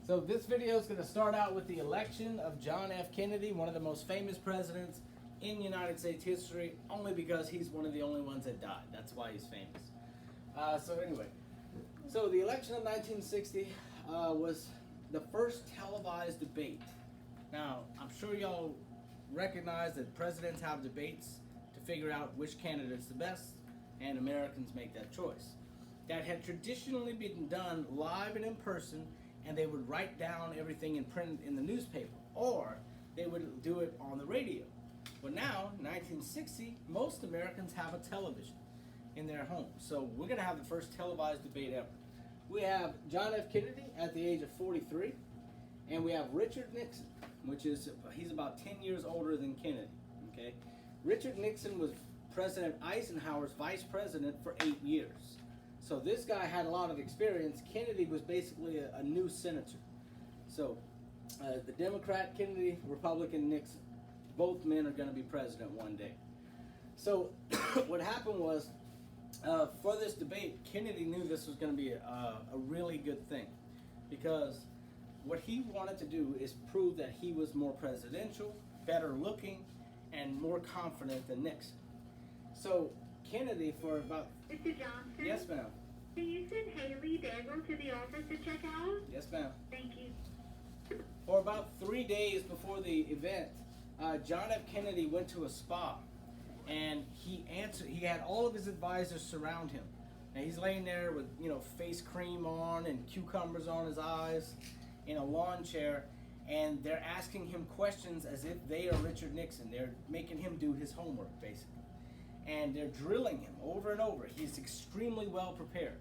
So this video is going to start out with the election of John F. Kennedy, one of the most famous presidents in United States history, only because he's one of the only ones that died. That's why he's famous. So the election of 1960 was the first televised debate. Now, I'm sure y'all recognize that presidents have debates to figure out which candidate's the best, and Americans make that choice. That had traditionally been done live and in person, and they would write down everything and print it in the newspaper, or they would do it on the radio. But now, 1960, most Americans have a television in their home. So we're going to have the first televised debate ever. We have John F. Kennedy at the age of 43, and we have Richard Nixon, which is, he's about 10 years older than Kennedy, okay? Richard Nixon was President Eisenhower's vice president for 8 years. So this guy had a lot of experience. Kennedy was basically a new senator. So the Democrat Kennedy, Republican Nixon, both men are going to be president one day. So what happened was, for this debate, Kennedy knew this was going to be a really good thing, because what he wanted to do is prove that he was more presidential, better looking, and more confident than Nixon. So Kennedy, for about... Mr. Johnson? Yes, ma'am. Can you send Haley Daigle to the office to check out? Yes, ma'am. Thank you. For about 3 days before the event, John F. Kennedy went to a spa, and he had all of his advisors surround him. And he's laying there with, face cream on and cucumbers on his eyes in a lawn chair, and they're asking him questions as if they are Richard Nixon. They're making him do his homework, basically. And they're drilling him over and over. He's extremely well prepared.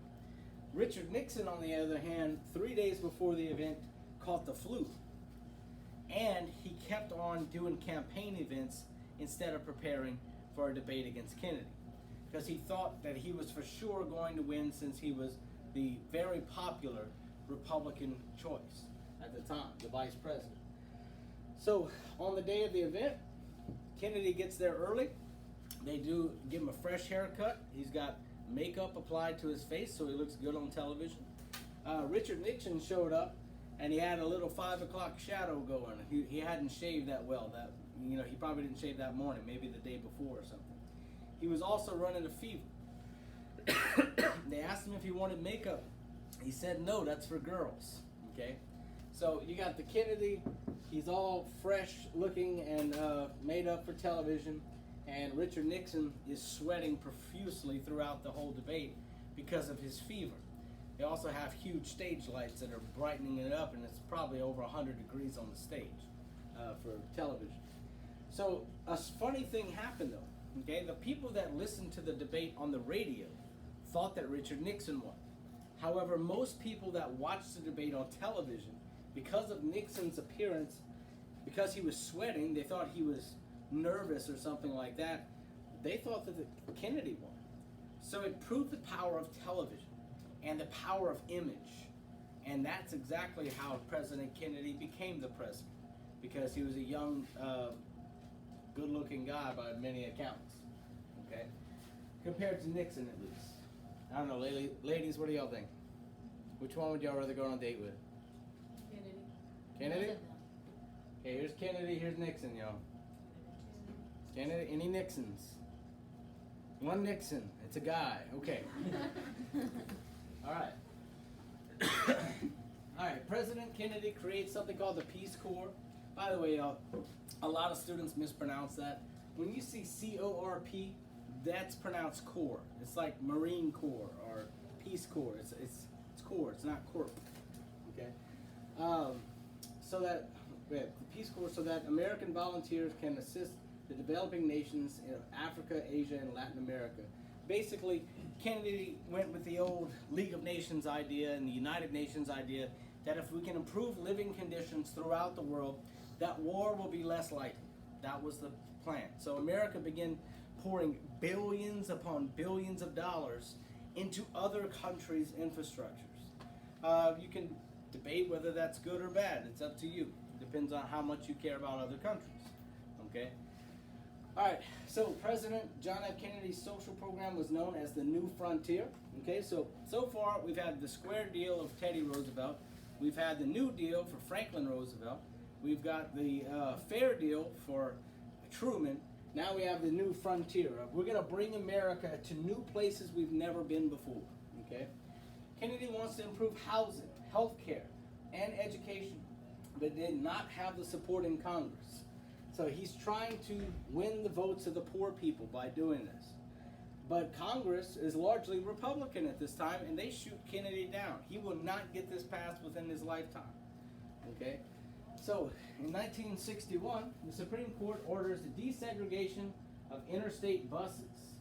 Richard Nixon, on the other hand, 3 days before the event, caught the flu. And he kept on doing campaign events instead of preparing for a debate against Kennedy, because he thought that he was for sure going to win, since he was the very popular Republican choice at the time, the vice president. So on the day of the event, Kennedy gets there early. They do give him a fresh haircut. He's got makeup applied to his face so he looks good on television. Richard Nixon showed up, and he had a little 5 o'clock shadow going. He hadn't shaved that well. He probably didn't shave that morning, maybe the day before or something. He was also running a fever. They asked him if he wanted makeup. He said no, that's for girls. Okay, so you got the Kennedy. He's all fresh looking and made up for television. And Richard Nixon is sweating profusely throughout the whole debate because of his fever. They also have huge stage lights that are brightening it up, and it's probably over 100 degrees on the stage for television. So a funny thing happened though. Okay, the people that listened to the debate on the radio thought that Richard Nixon won. However, most people that watched the debate on television, because of Nixon's appearance, because he was sweating, they thought he was nervous or something like that. They thought that Kennedy won. So it proved the power of television and the power of image. And that's exactly how President Kennedy became the president, because he was a young, good-looking guy by many accounts. Okay, compared to Nixon, at least. I don't know, ladies, what do y'all think? Which one would y'all rather go on a date with? Kennedy. Kennedy? Okay, here's Kennedy, here's Nixon, y'all. Kennedy, any Nixons? One Nixon, it's a guy. Okay. All right. All right, President Kennedy creates something called the Peace Corps. By the way, y'all, a lot of students mispronounce that. When you see C-O-R-P, that's pronounced Corps. It's like Marine Corps or Peace Corps. It's Corps, it's not Corp. Okay? The Peace Corps, so that American volunteers can assist the developing nations in Africa, Asia, and Latin America. Basically, Kennedy went with the old League of Nations idea and the United Nations idea that if we can improve living conditions throughout the world, that war will be less likely. That was the plan. So America began pouring billions upon billions of dollars into other countries' infrastructures. You can debate whether that's good or bad. It's up to you. It depends on how much you care about other countries. Okay? All right, so President John F. Kennedy's social program was known as the New Frontier. Okay, so far we've had the square deal of Teddy Roosevelt, We've had the New Deal for Franklin Roosevelt. We've got the Fair Deal for Truman. Now we have the New Frontier. We're going to bring America to new places we've never been before. Okay? Kennedy wants to improve housing, health care, and education, but did not have the support in Congress. So he's trying to win the votes of the poor people by doing this. But Congress is largely Republican at this time, and they shoot Kennedy down. He will not get this passed within his lifetime. Okay? So, in 1961, the Supreme Court orders the desegregation of interstate buses.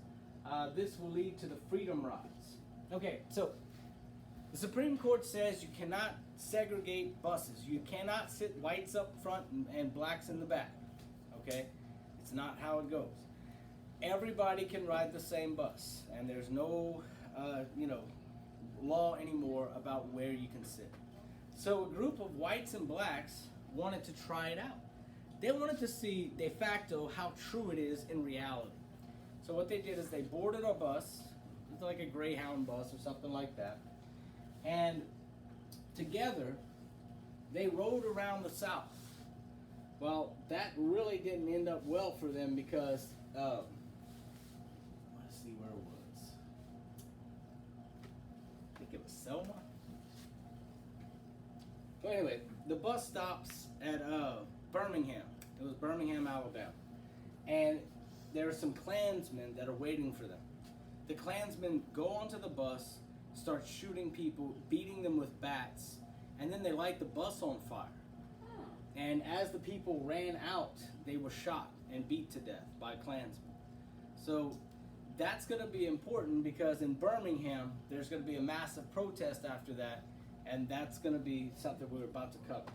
This will lead to the Freedom Rides. Okay, so the Supreme Court says you cannot segregate buses. You cannot sit whites up front and blacks in the back. Okay? It's not how it goes. Everybody can ride the same bus, and there's no, law anymore about where you can sit. So a group of whites and blacks wanted to try it out. They wanted to see de facto how true it is in reality. So what they did is they boarded a bus, it's like a Greyhound bus or something like that, and together they rode around the South. Well, that really didn't end up well for them because let's see where it was. I think it was Selma. So anyway, the bus stops at Birmingham. It was Birmingham, Alabama. And there are some Klansmen that are waiting for them. The Klansmen go onto the bus, start shooting people, beating them with bats, and then they light the bus on fire. And as the people ran out, they were shot and beat to death by Klansmen. So that's going to be important because in Birmingham, there's going to be a massive protest after that, and that's going to be something we're about to cover.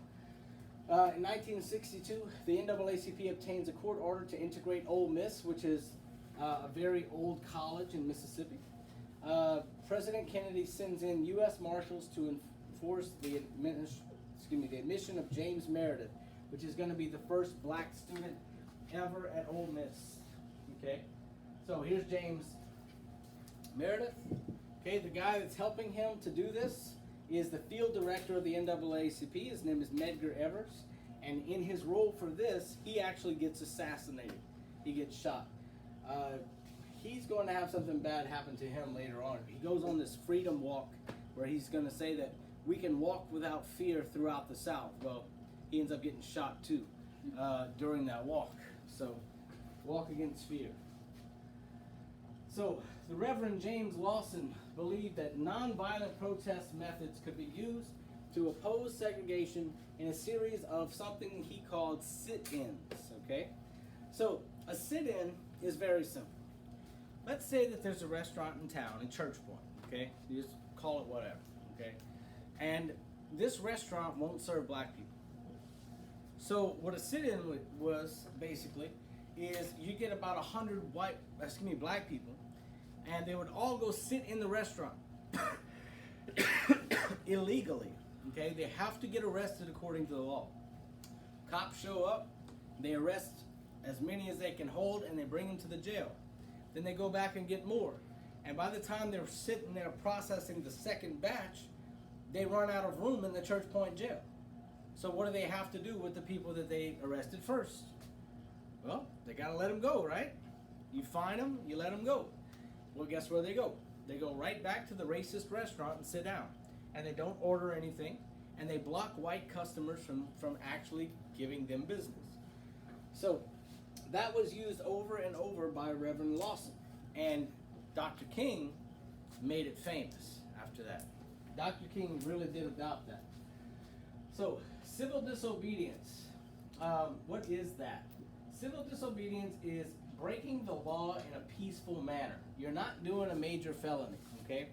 In 1962, the NAACP obtains a court order to integrate Ole Miss, which is a very old college in Mississippi. President Kennedy sends in U.S. Marshals to enforce the admission of James Meredith, which is going to be the first black student ever at Ole Miss. Okay, so here's James Meredith. Okay, the guy that's helping him to do this is the field director of the NAACP. His name is Medgar Evers, and in his role for this, he actually gets assassinated. He gets shot. He's going to have something bad happen to him later on. He goes on this freedom walk where he's going to say that we can walk without fear throughout the South. Well, he ends up getting shot too during that walk. So, walk against fear. So, the Reverend James Lawson believed that nonviolent protest methods could be used to oppose segregation in a series of something he called sit-ins, okay? So, a sit-in is very simple. Let's say that there's a restaurant in town, in Church Point, okay? You just call it whatever, okay? And this restaurant won't serve black people. So what a sit-in was basically is you get about 100 black people, and they would all go sit in the restaurant illegally. Okay, they have to get arrested according to the law. Cops show up, they arrest as many as they can hold, and they bring them to the jail. Then they go back and get more. And by the time they're sitting there processing the second batch, they run out of room in the Church Point jail. So what do they have to do with the people that they arrested first? Well, they got to let them go, right? You fine them, you let them go. Well, guess where they go? They go right back to the racist restaurant and sit down. And they don't order anything, and they block white customers from actually giving them business. So that was used over and over by Reverend Lawson. And Dr. King made it famous after that. Dr. King really did adopt that. So, civil disobedience. What is that? Civil disobedience is breaking the law in a peaceful manner. You're not doing a major felony, okay?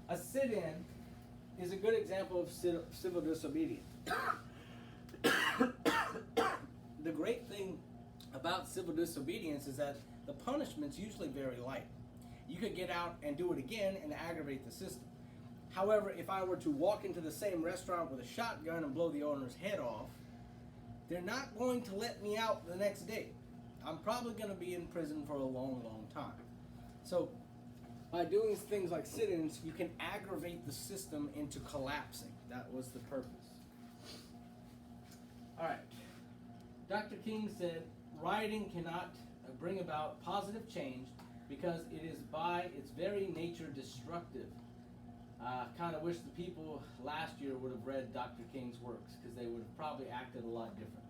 A sit-in is a good example of civil disobedience. The great thing about civil disobedience is that the punishment's usually very light. You could get out and do it again and aggravate the system. However, if I were to walk into the same restaurant with a shotgun and blow the owner's head off, they're not going to let me out the next day. I'm probably going to be in prison for a long, long time. So by doing things like sit-ins, you can aggravate the system into collapsing. That was the purpose. All right. Dr. King said, rioting cannot bring about positive change because it is by its very nature destructive. Kind of wish the people last year would have read Dr. King's works because they would have probably acted a lot differently.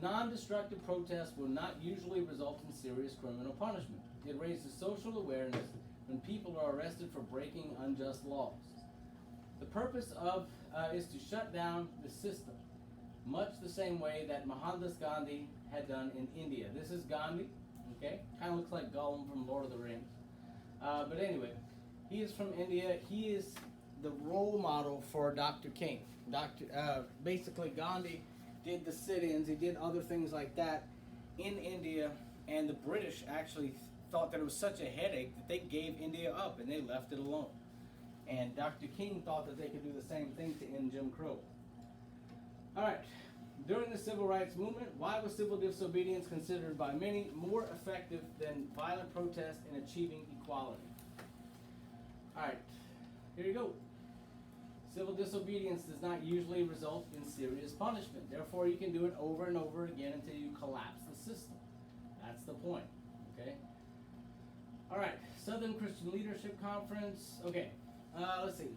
Non-destructive protests will not usually result in serious criminal punishment. It raises social awareness when people are arrested for breaking unjust laws. The purpose of is to shut down the system, much the same way that Mohandas Gandhi had done in India. This is Gandhi, okay? Kind of looks like Gollum from Lord of the Rings. But anyway, he is from India. He is the role model for Dr. King. Basically, Gandhi did the sit-ins. He did other things like that in India, and the British actually thought that it was such a headache that they gave India up and they left it alone. And Dr. King thought that they could do the same thing to end Jim Crow. All right. During the Civil Rights Movement, why was civil disobedience considered by many more effective than violent protest in achieving equality? All right. Here you go. Civil disobedience does not usually result in serious punishment. Therefore, you can do it over and over again until you collapse the system. That's the point. Okay? All right. Southern Christian Leadership Conference. Okay. Let's see.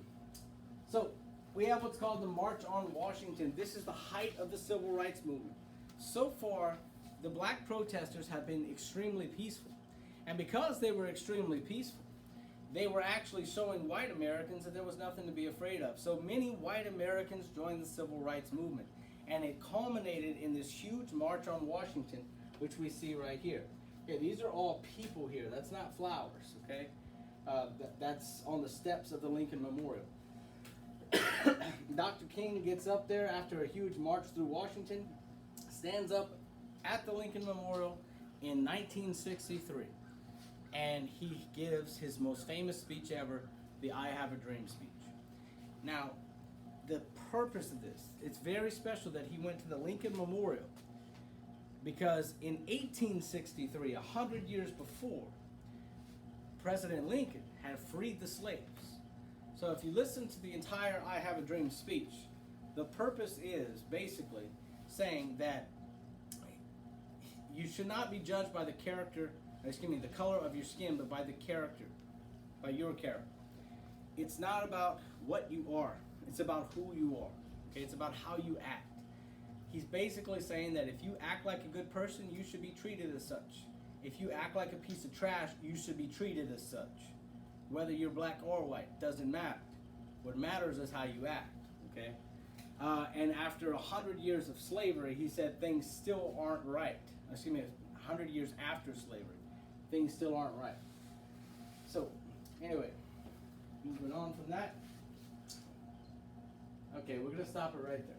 So, we have what's called the March on Washington. This is the height of the Civil Rights Movement. So far, the black protesters have been extremely peaceful. And because they were extremely peaceful, they were actually showing white Americans that there was nothing to be afraid of. So many white Americans joined the Civil Rights Movement. And it culminated in this huge March on Washington, which we see right here. Okay, these are all people here. That's not flowers, okay? That's on the steps of the Lincoln Memorial. Dr. King gets up there after a huge march through Washington, stands up at the Lincoln Memorial in 1963, and he gives his most famous speech ever, the I Have a Dream speech. Now, the purpose of this, it's very special that he went to the Lincoln Memorial, because in 1863, 100 years before, President Lincoln had freed the slaves. So if you listen to the entire I Have a Dream speech, the purpose is basically saying that you should not be judged by the the color of your skin, but by the character, by your character. It's not about what you are, it's about who you are. Okay, it's about how you act. He's basically saying that if you act like a good person, you should be treated as such. If you act like a piece of trash, you should be treated as such. Whether you're black or white, doesn't matter. What matters is how you act, okay? And after 100 years of slavery, he said things still aren't right. 100 years after slavery, things still aren't right. So, anyway, moving on from that. Okay, we're going to stop it right there.